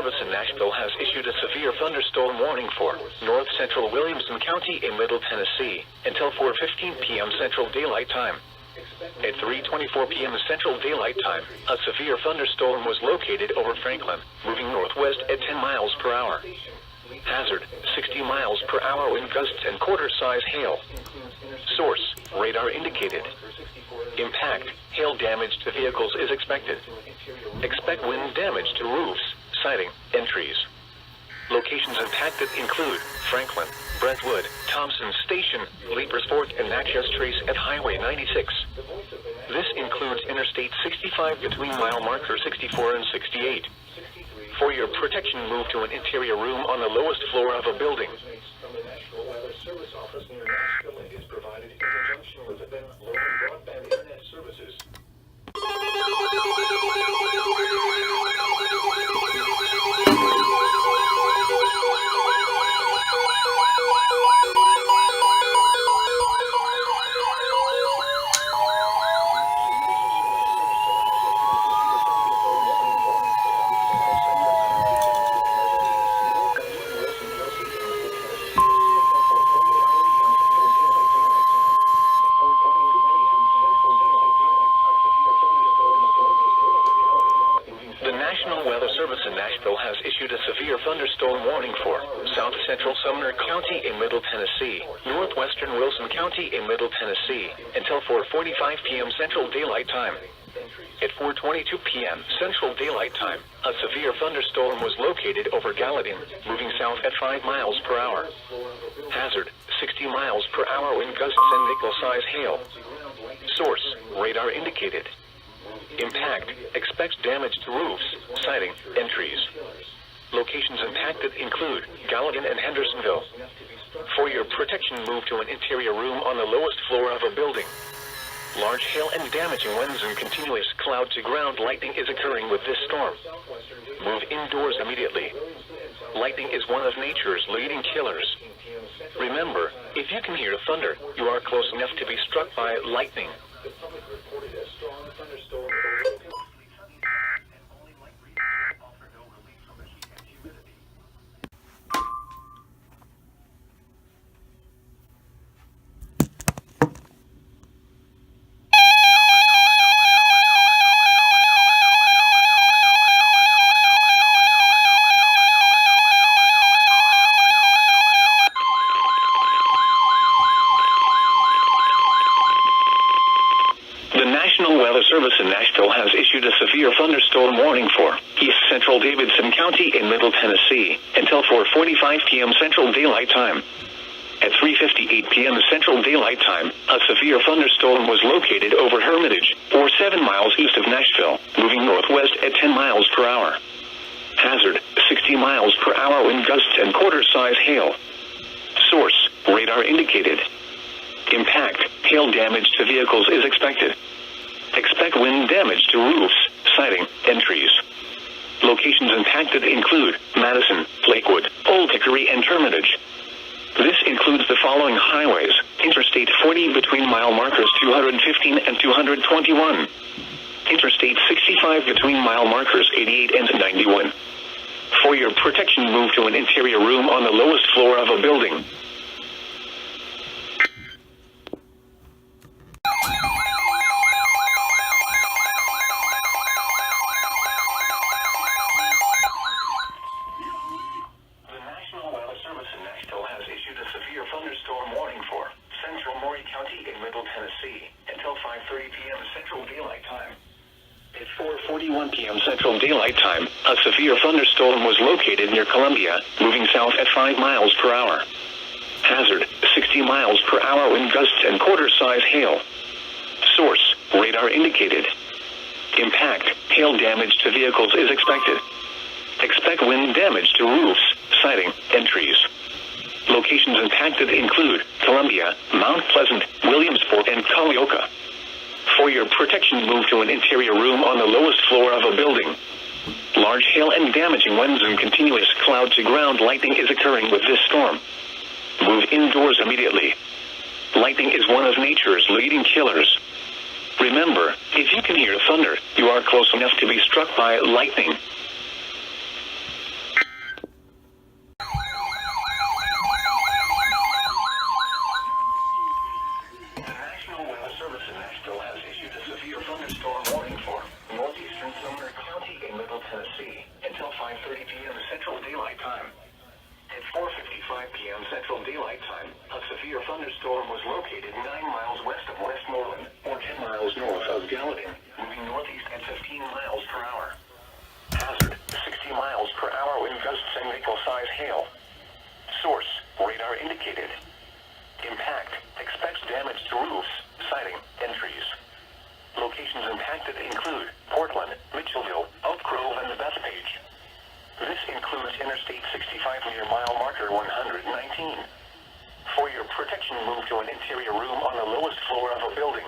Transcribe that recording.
Service in Nashville has issued a severe thunderstorm warning for north central Williamson County in Middle Tennessee until 4:15 p.m. Central Daylight Time. At 3:24 p.m. Central Daylight Time, a severe thunderstorm was located over Franklin, moving northwest at 10 miles per hour. Hazard, 60 miles per hour wind gusts and quarter-size hail. Source, radar indicated. Impact, hail damage to vehicles is expected. Expect wind damage to roofs, siding, and trees. Locations impacted include Franklin, Brentwood, Thompson Station, Leapers Fork, and Natchez Trace at Highway 96. This includes Interstate 65 between mile marker 64 and 68. For your protection, move to an interior room on the lowest floor of a building. From the National Weather Service office near Nashville is provided in conjunction with the low broadband internet services. Has issued a severe thunderstorm warning for south central Sumner County in Middle Tennessee, northwestern Wilson County in Middle Tennessee, until 4:45 p.m. Central Daylight Time. At 4:22 p.m. Central Daylight Time, a severe thunderstorm was located over Gallatin, moving south at 5 miles per hour. Hazard, 60 miles per hour wind gusts and nickel-size hail. Source, radar indicated. Impact, expects damage to roofs, siding, and trees. Locations impacted include Gallatin and Hendersonville. For your protection, move to an interior room on the lowest floor of a building. Large hail and damaging winds and continuous cloud-to-ground lightning is occurring with this storm. Move indoors immediately. Lightning is one of nature's leading killers. Remember, if you can hear thunder, you are close enough to be struck by lightning. The public reported a strong thunderstorm over and only light rain offer no relief from the heat and humidity. The National Weather Service in Nashville has issued a severe thunderstorm warning for east central Davidson County in Middle Tennessee until 4:45 p.m. Central Daylight Time. At 3:58 p.m. Central Daylight Time, a severe thunderstorm was located over Hermitage, or 7 miles east of Nashville, moving northwest at 10 miles per hour. Hazard, 60 miles per hour wind gusts and quarter-size hail. Source, radar indicated. Impact, hail damage to vehicles is expected. Expect wind damage to roofs, siding, and trees. Locations impacted include Madison, Lakewood, Old Hickory, and Hermitage. This includes the following highways: Interstate 40 between mile markers 215 and 221. Interstate 65 between mile markers 88 and 91. For your protection, move to an interior room on the lowest floor of a building. Thunderstorm warning for central Maury County in Middle Tennessee until 5:30 p.m. Central Daylight Time. At 4:41 p.m. Central Daylight Time, a severe thunderstorm was located near Columbia, moving south at 5 miles per hour. Hazard, 60 miles per hour wind gusts and quarter-size hail. Source, radar indicated. Impact, hail damage to vehicles is expected. Expect wind damage to roofs, siding, and trees. Locations impacted include Columbia, Mount Pleasant, Williamsport, and Culleoka. For your protection, move to an interior room on the lowest floor of a building. Large hail and damaging winds and continuous cloud-to-ground lightning is occurring with this storm. Move indoors immediately. Lightning is one of nature's leading killers. Remember, if you can hear thunder, you are close enough to be struck by lightning. p.m. Central Daylight Time, a severe thunderstorm was located 9 miles west of Westmoreland, or 10 miles north of Gallatin, moving northeast at 15 miles per hour. Hazard, 60 miles per hour wind gusts and nickel-size hail. Source, radar indicated. Impact, expects damage to roofs, siding, and trees. Locations impacted include Portland, Mitchellville, Oak Grove, and the Bethpage. This includes Interstate 65 near mile marker 119. For your protection, move to an interior room on the lowest floor of a building.